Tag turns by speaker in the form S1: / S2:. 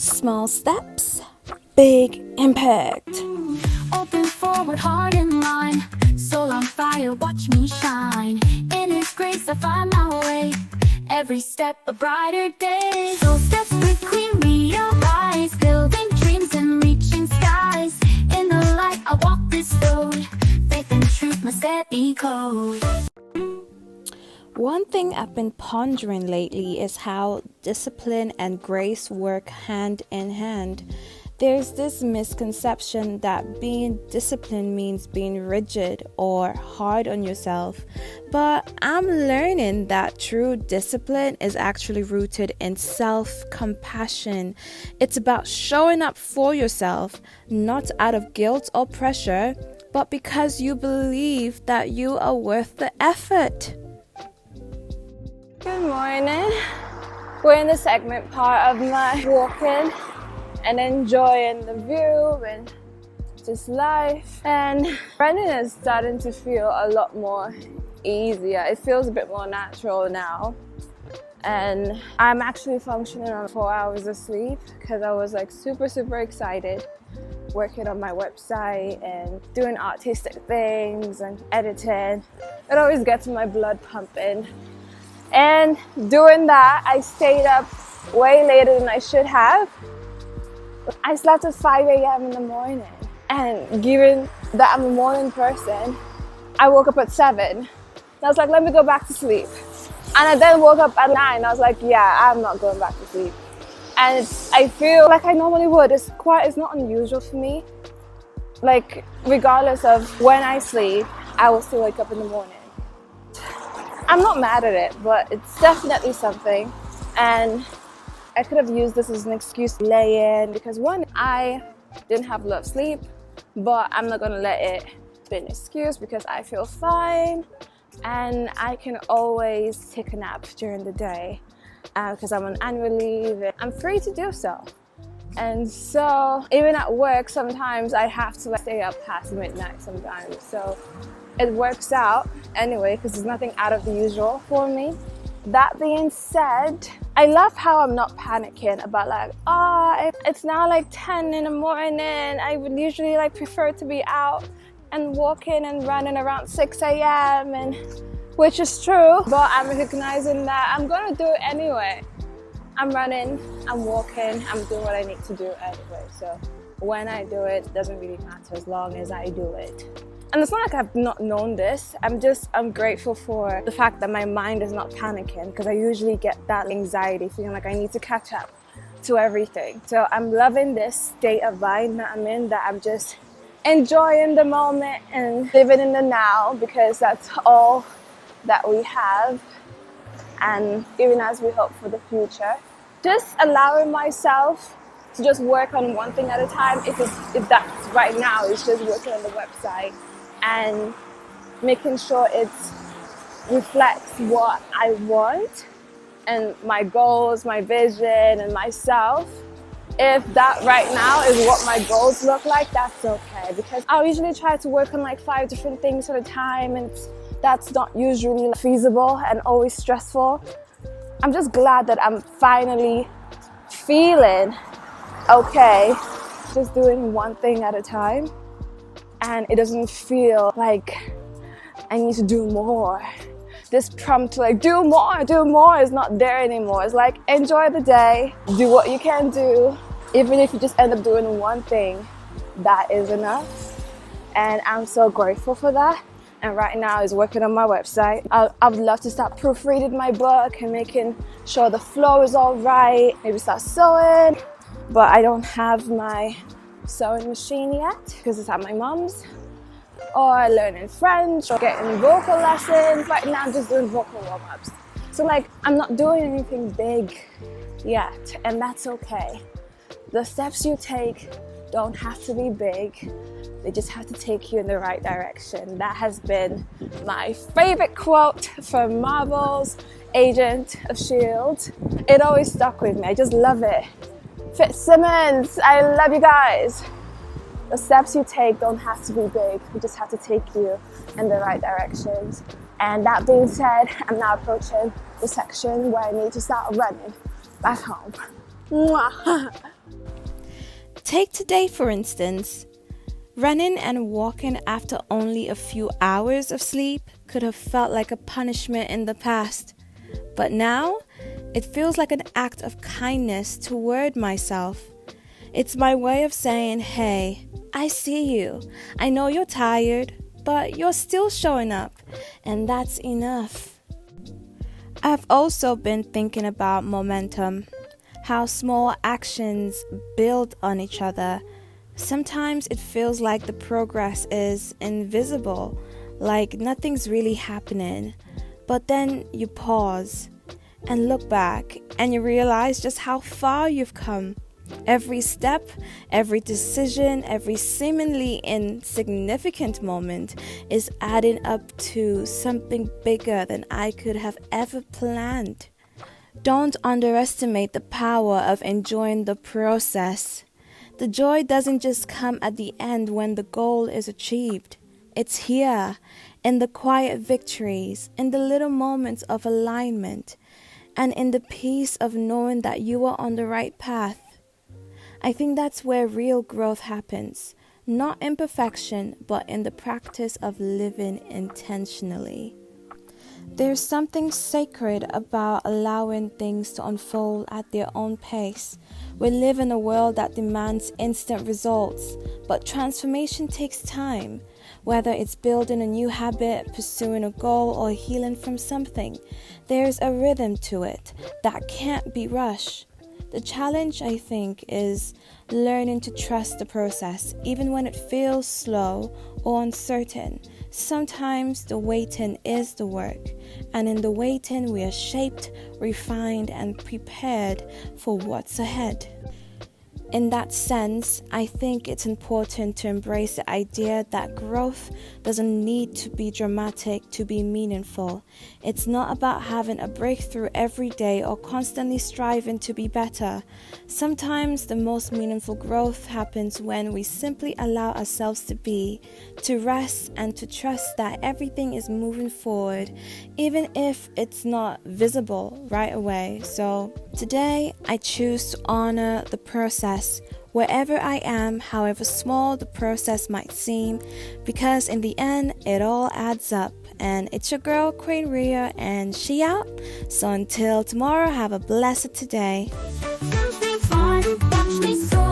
S1: Small steps, big impact.
S2: Open forward, heart in line. Soul on fire, watch me shine. In His grace I find my way. Every step a brighter day. Those steps with Queen Reia rise. Building dreams and reaching skies. In the light I walk this road. Faith and truth my steady code.
S1: One thing I've been pondering lately is how discipline and grace work hand in hand. There's this misconception that being disciplined means being rigid or hard on yourself, but I'm learning that true discipline is actually rooted in self-compassion. It's about showing up for yourself, not out of guilt or pressure, but because you believe that you are worth the effort. Good morning. We're in the segment part of my walking and enjoying the view and just life. And running is starting to feel a lot more easier. It feels a bit more natural now. And I'm actually functioning on 4 hours of sleep because I was like super excited working on my website and doing artistic things and editing. It always gets my blood pumping. And doing that, I stayed up way later than I should have. I slept at 5 a.m. in the morning. And given that I'm a morning person, I woke up at 7. And I was like, let me go back to sleep. And I then woke up at 9. I was like, yeah, I'm not going back to sleep. And I feel like I normally would. It's not unusual for me. Like, regardless of when I sleep, I will still wake up in the morning. I'm not mad at it, but it's definitely something. And I could have used this as an excuse to lay in because one, I didn't have a lot of sleep, but I'm not gonna let it be an excuse because I feel fine and I can always take a nap during the day because I'm on annual leave and I'm free to do so. And so even at work, sometimes I have to stay up past midnight sometimes. So it works out anyway because there's nothing out of the usual for me. That being said, I love how I'm not panicking about it's now 10 in the morning. I would usually prefer to be out and walking and running around 6 a.m. and which is true, but I'm recognizing that I'm gonna do it anyway. I'm running, I'm walking, I'm doing what I need to do anyway. So when I do it, doesn't really matter as long as I do it. And it's not like I've not known this. I'm grateful for the fact that my mind is not panicking because I usually get that anxiety, feeling like I need to catch up to everything. So I'm loving this state of mind that I'm in, that I'm just enjoying the moment and living in the now because that's all that we have. And even as we hope for the future, just allowing myself to just work on one thing at a time. If that's right now, it's just working on the website and making sure it reflects what I want and my goals, my vision, and myself. If that right now is what my goals look like, that's okay. Because I usually try to work on 5 different things at a time, and that's not usually feasible and always stressful. I'm just glad that I'm finally feeling okay, just doing one thing at a time. And it doesn't feel like I need to do more. This prompt to do more is not there anymore. It's enjoy the day, do what you can do. Even if you just end up doing one thing, that is enough. And I'm so grateful for that. And right now is working on my website. I would love to start proofreading my book and making sure the flow is all right. Maybe start sewing, but I don't have my sewing machine yet because it's at my mom's. Or learning French or getting vocal lessons. Right now I'm just doing vocal warm-ups. So I'm not doing anything big yet, and that's okay. The steps you take don't have to be big. They just have to take you in the right direction. That has been my favorite quote from Marvel's Agent of S.H.I.E.L.D. It always stuck with me. I just love it. Fitzsimmons, I love you guys. The steps you take don't have to be big. They just have to take you in the right directions. And that being said, I'm now approaching the section where I need to start running back home. Mwah.
S3: Take today, for instance. Running and walking after only a few hours of sleep could have felt like a punishment in the past. But now, it feels like an act of kindness toward myself. It's my way of saying, hey, I see you. I know you're tired, but you're still showing up, and that's enough. I've also been thinking about momentum, how small actions build on each other. Sometimes it feels like the progress is invisible, like nothing's really happening. But then you pause and look back and you realize just how far you've come. Every step, every decision, every seemingly insignificant moment is adding up to something bigger than I could have ever planned. Don't underestimate the power of enjoying the process. The joy doesn't just come at the end when the goal is achieved. It's here, in the quiet victories, in the little moments of alignment, and in the peace of knowing that you are on the right path. I think that's where real growth happens, not in perfection, but in the practice of living intentionally. There's something sacred about allowing things to unfold at their own pace. We live in a world that demands instant results, but transformation takes time. Whether it's building a new habit, pursuing a goal, or healing from something, there's a rhythm to it that can't be rushed. The challenge, I think, is learning to trust the process, even when it feels slow or uncertain. Sometimes the waiting is the work, and in the waiting we are shaped, refined, and prepared for what's ahead. In that sense, I think it's important to embrace the idea that growth doesn't need to be dramatic to be meaningful. It's not about having a breakthrough every day or constantly striving to be better. Sometimes the most meaningful growth happens when we simply allow ourselves to be, to rest, and to trust that everything is moving forward, even if it's not visible right away. So today, I choose to honor the process. Wherever I am, however small the process might seem, because in the end, it all adds up. And it's your girl, Queen Reia, and she out. So until tomorrow, have a blessed today.
S2: Something fun, watch me soar.